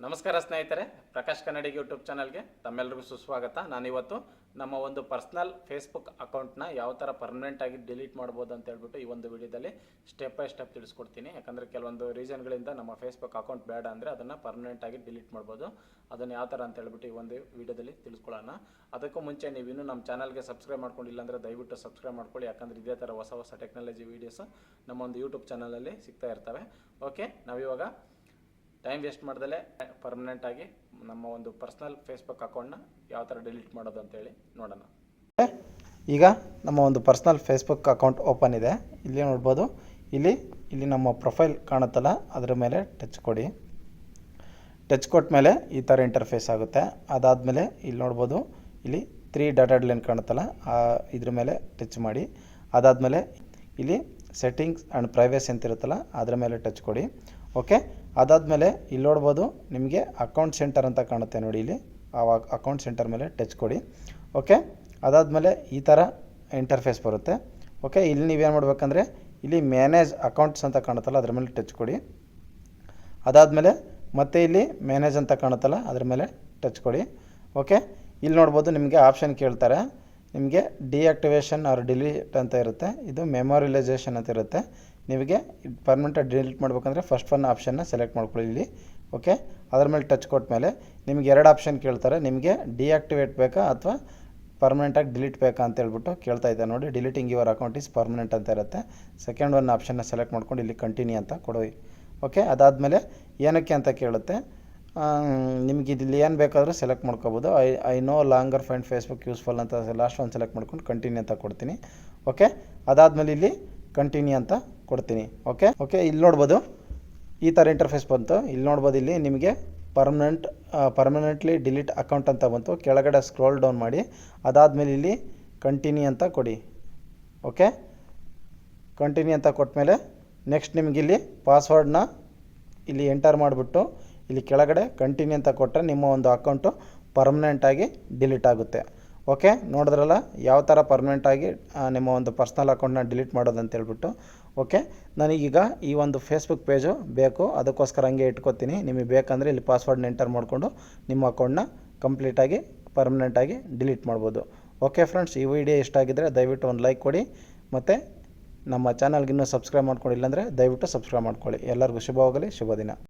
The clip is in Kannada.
ನಮಸ್ಕಾರ ಸ್ನೇಹಿತರೆ, ಪ್ರಕಾಶ್ ಕನ್ನಡಿಗ ಯೂಟ್ಯೂಬ್ ಚಾನಲ್ಗೆ ತಮ್ಮೆಲ್ಲರಿಗೂ ಸುಸ್ವಾಗತ. ನಾನಿವತ್ತು ನಮ್ಮ ಒಂದು ಪರ್ಸ್ನಲ್ ಫೇಸ್ಬುಕ್ ಅಕೌಂಟ್ನ ಯಾವ ಥರ ಪರ್ಮನೆಂಟಾಗಿ ಡಿಲೀಟ್ ಮಾಡ್ಬೋದು ಅಂತ ಹೇಳ್ಬಿಟ್ಟು ಈ ಒಂದು ವಿಡಿಯೋದಲ್ಲಿ ಸ್ಟೆಪ್ ಬೈ ಸ್ಟೆಪ್ ತಿಳಿಸ್ಕೊಡ್ತೀನಿ. ಯಾಕಂದರೆ ಕೆಲವೊಂದು ರೀಸನ್ಗಳಿಂದ ನಮ್ಮ ಫೇಸ್ಬುಕ್ ಅಕೌಂಟ್ ಬೇಡ ಅಂದರೆ ಅದನ್ನು ಪರ್ಮನೆಂಟಾಗಿ ಡಿಲೀಟ್ ಮಾಡ್ಬೋದು. ಅದನ್ನು ಯಾವ ಥರ ಅಂತ ಹೇಳ್ಬಿಟ್ಟು ಈ ಒಂದು ವಿಡಿಯೋದಲ್ಲಿ ತಿಳಿಸ್ಕೊಳ್ಳೋಣ. ಅದಕ್ಕೂ ಮುಂಚೆ ನೀವು ಇನ್ನೂ ನಮ್ಮ ಚಾನಲ್ಗೆ ಸಬ್ಸ್ಕ್ರೈಬ್ ಮಾಡ್ಕೊಂಡಿಲ್ಲ ಅಂದರೆ ದಯವಿಟ್ಟು ಸಬ್ಸ್ಕ್ರೈಬ್ ಮಾಡ್ಕೊಳ್ಳಿ. ಯಾಕಂದರೆ ಇದೇ ಥರ ಹೊಸ ಹೊಸ ಟೆಕ್ನಾಲಜಿ ವೀಡಿಯೋಸ್ ನಮ್ಮ ಒಂದು ಯೂಟ್ಯೂಬ್ ಚಾನಲಲ್ಲಿ ಸಿಗ್ತಾ ಇರ್ತವೆ. ಓಕೆ, ನಾವಿವಾಗ ಟೈಮ್ ವೇಸ್ಟ್ ಮಾಡ್ದಲೇ ಪರ್ಮನೆಂಟಾಗಿ ನಮ್ಮ ಒಂದು ಪರ್ಸ್ನಲ್ ಫೇಸ್ಬುಕ್ ಅಕೌಂಟ್ನ ಯಾವ ಥರ ಡಿಲೀಟ್ ಮಾಡೋದು ಅಂತೇಳಿ ನೋಡೋಣ. ಈಗ ನಮ್ಮ ಒಂದು ಪರ್ಸ್ನಲ್ ಫೇಸ್ಬುಕ್ ಅಕೌಂಟ್ ಓಪನ್ ಇದೆ. ಇಲ್ಲಿ ನೋಡ್ಬೋದು, ಇಲ್ಲಿ ನಮ್ಮ ಪ್ರೊಫೈಲ್ ಕಾಣುತ್ತಲ್ಲ, ಅದರ ಮೇಲೆ ಟಚ್ ಕೊಡಿ. ಟಚ್ ಕೊಟ್ಟ ಮೇಲೆ ಈ ಥರ ಇಂಟರ್ಫೇಸ್ ಆಗುತ್ತೆ. ಅದಾದಮೇಲೆ ಇಲ್ಲಿ ನೋಡ್ಬೋದು, ಇಲ್ಲಿ 3 ಡಾಟೆಡ್ ಲೈನ್ ಕಾಣುತ್ತಲ್ಲ, ಇದ್ರ ಮೇಲೆ ಟಚ್ ಮಾಡಿ. ಅದಾದಮೇಲೆ ಇಲ್ಲಿ ಸೆಟ್ಟಿಂಗ್ಸ್ ಆ್ಯಂಡ್ ಪ್ರೈವೇಸಿ ಅಂತ ಇರುತ್ತಲ್ಲ, ಅದರ ಮೇಲೆ ಟಚ್ ಕೊಡಿ. ಓಕೆ, ಅದಾದಮೇಲೆ ಇಲ್ಲಿ ನೋಡ್ಬೋದು, ನಿಮಗೆ ಅಕೌಂಟ್ ಸೆಂಟರ್ ಅಂತ ಕಾಣುತ್ತೆ ನೋಡಿ. ಇಲ್ಲಿ ಅಕೌಂಟ್ ಸೆಂಟರ್ ಮೇಲೆ ಟಚ್ ಕೊಡಿ. ಓಕೆ, ಅದಾದಮೇಲೆ ಈ ಥರ ಇಂಟರ್ಫೇಸ್ ಬರುತ್ತೆ. ಓಕೆ, ಇಲ್ಲಿ ನೀವೇನು ಮಾಡಬೇಕಂದ್ರೆ ಇಲ್ಲಿ ಮ್ಯಾನೇಜ್ ಅಕೌಂಟ್ಸ್ ಅಂತ ಕಾಣುತ್ತಲ್ಲ, ಅದ್ರ ಮೇಲೆ ಟಚ್ ಕೊಡಿ. ಅದಾದಮೇಲೆ ಮತ್ತೆ ಇಲ್ಲಿ ಮ್ಯಾನೇಜ್ ಅಂತ ಕಾಣುತ್ತಲ್ಲ, ಅದ್ರ ಮೇಲೆ ಟಚ್ ಕೊಡಿ. ಓಕೆ, ಇಲ್ಲಿ ನೋಡ್ಬೋದು, ನಿಮಗೆ ಆಪ್ಷನ್ ಕೇಳ್ತಾರೆ. ನಿಮಗೆ ಡಿಆಕ್ಟಿವೇಷನ್ ಆರ್ ಡಿಲೀಟ್ ಅಂತ ಇರುತ್ತೆ, ಇದು ಮೆಮೊರಿಲೈಸೇಷನ್ ಅಂತ ಇರುತ್ತೆ. ನಿಮಗೆ ಪರ್ಮನೆಂಟಾಗಿ ಡಿಲೀಟ್ ಮಾಡಬೇಕಂದ್ರೆ ಫಸ್ಟ್ ಒನ್ ಆಪ್ಷನ್ನ ಸೆಲೆಕ್ಟ್ ಮಾಡ್ಕೊಳ್ಳಿ ಇಲ್ಲಿ. ಓಕೆ, ಅದ್ರ ಮೇಲೆ ಟಚ್ ಕೊಟ್ಟ ಮೇಲೆ ನಿಮಗೆ 2 ಆಪ್ಷನ್ ಕೇಳ್ತಾರೆ. ನಿಮಗೆ ಡಿಆಕ್ಟಿವೇಟ್ ಬೇಕಾ ಅಥವಾ ಪರ್ಮನೆಂಟಾಗಿ ಡಿಲೀಟ್ ಬೇಕಾ ಅಂತ ಹೇಳ್ಬಿಟ್ಟು ಕೇಳ್ತಾ ಇದೆ ನೋಡಿ. Deleting your account is permanent ಅಂತ ಇರುತ್ತೆ. ಸೆಕೆಂಡ್ ಒನ್ ಆಪ್ಷನ್ನ ಸೆಲೆಕ್ಟ್ ಮಾಡ್ಕೊಂಡು ಇಲ್ಲಿ ಕಂಟಿನ್ಯೂ ಅಂತ ಕೊಡಿ. ಓಕೆ, ಅದಾದಮೇಲೆ ಏನಕ್ಕೆ ಅಂತ ಕೇಳುತ್ತೆ. ನಿಮಗೆ ಇಲ್ಲಿ ಏನು ಬೇಕಾದರೂ ಸೆಲೆಕ್ಟ್ ಮಾಡ್ಕೋಬೋದು. I know longer find Facebook useful ಅಂತ ಲಾಸ್ಟ್ ಒಂದು ಸೆಲೆಕ್ಟ್ ಮಾಡ್ಕೊಂಡು ಕಂಟಿನ್ಯೂ ಅಂತ ಕೊಡ್ತೀನಿ. ಓಕೆ, ಅದಾದಮೇಲೆ ಇಲ್ಲಿ ಕಂಟಿನ್ಯೂ ಅಂತ ಕೊಡ್ತೀನಿ. ಓಕೆ, ಇಲ್ಲಿ ನೋಡ್ಬೋದು, ಈ ಥರ ಇಂಟರ್ಫೇಸ್ ಬಂತು. ಇಲ್ಲಿ ನೋಡ್ಬೋದು, ಇಲ್ಲಿ ನಿಮಗೆ ಪರ್ಮನೆಂಟ್ಲಿ ಡಿಲೀಟ್ ಅಕೌಂಟ್ ಅಂತ ಬಂತು. ಕೆಳಗಡೆ ಸ್ಕ್ರೋಲ್ ಡೌನ್ ಮಾಡಿ. ಅದಾದಮೇಲೆ ಇಲ್ಲಿ ಕಂಟಿನ್ಯೂ ಅಂತ ಕೊಡಿ. ಓಕೆ, ಕಂಟಿನ್ಯೂ ಅಂತ ಕೊಟ್ಟಮೇಲೆ ನೆಕ್ಸ್ಟ್ ನಿಮಗಿಲ್ಲಿ ಪಾಸ್ವರ್ಡ್ನ ಇಲ್ಲಿ ಎಂಟರ್ ಮಾಡಿಬಿಟ್ಟು ಇಲ್ಲಿ ಕೆಳಗಡೆ ಕಂಟಿನ್ಯೂ ಅಂತ ಕೊಟ್ಟರೆ ನಿಮ್ಮ ಒಂದು ಅಕೌಂಟು ಪರ್ಮನೆಂಟಾಗಿ ಡಿಲೀಟ್ ಆಗುತ್ತೆ. ಓಕೆ, ನೋಡಿದ್ರಲ್ಲ ಯಾವ ಥರ ಪರ್ಮನೆಂಟಾಗಿ ನಿಮ್ಮ ಒಂದು ಪರ್ಸ್ನಲ್ ಅಕೌಂಟ್ನ ಡಿಲೀಟ್ ಮಾಡೋದು ಅಂತ ಹೇಳ್ಬಿಟ್ಟು. ಓಕೆ, ನನಗೀಗ ಈ ಒಂದು ಫೇಸ್ಬುಕ್ ಪೇಜು ಬೇಕು, ಅದಕ್ಕೋಸ್ಕರ ಹಂಗೆ ಇಟ್ಕೋತೀನಿ. ನಿಮಗೆ ಬೇಕಂದರೆ ಇಲ್ಲಿ ಪಾಸ್ವರ್ಡ್ನ ಎಂಟರ್ ಮಾಡಿಕೊಂಡು ನಿಮ್ಮ ಅಕೌಂಟ್ನ ಕಂಪ್ಲೀಟಾಗಿ ಪರ್ಮನೆಂಟಾಗಿ ಡಿಲೀಟ್ ಮಾಡ್ಬೋದು. ಓಕೆ ಫ್ರೆಂಡ್ಸ್, ಈ ವಿಡಿಯೋ ಇಷ್ಟ ಆಗಿದ್ದರೆ ದಯವಿಟ್ಟು ಒಂದು ಲೈಕ್ ಕೊಡಿ. ಮತ್ತು ನಮ್ಮ ಚಾನಲ್ಗೆ ಇನ್ನೂ ಸಬ್ಸ್ಕ್ರೈಬ್ ಮಾಡ್ಕೊಂಡಿಲ್ಲ ಅಂದರೆ ದಯವಿಟ್ಟು ಸಬ್ಸ್ಕ್ರೈಬ್ ಮಾಡ್ಕೊಳ್ಳಿ. ಎಲ್ಲರಿಗೂ ಶುಭವಾಗಲಿ, ಶುಭ ದಿನ.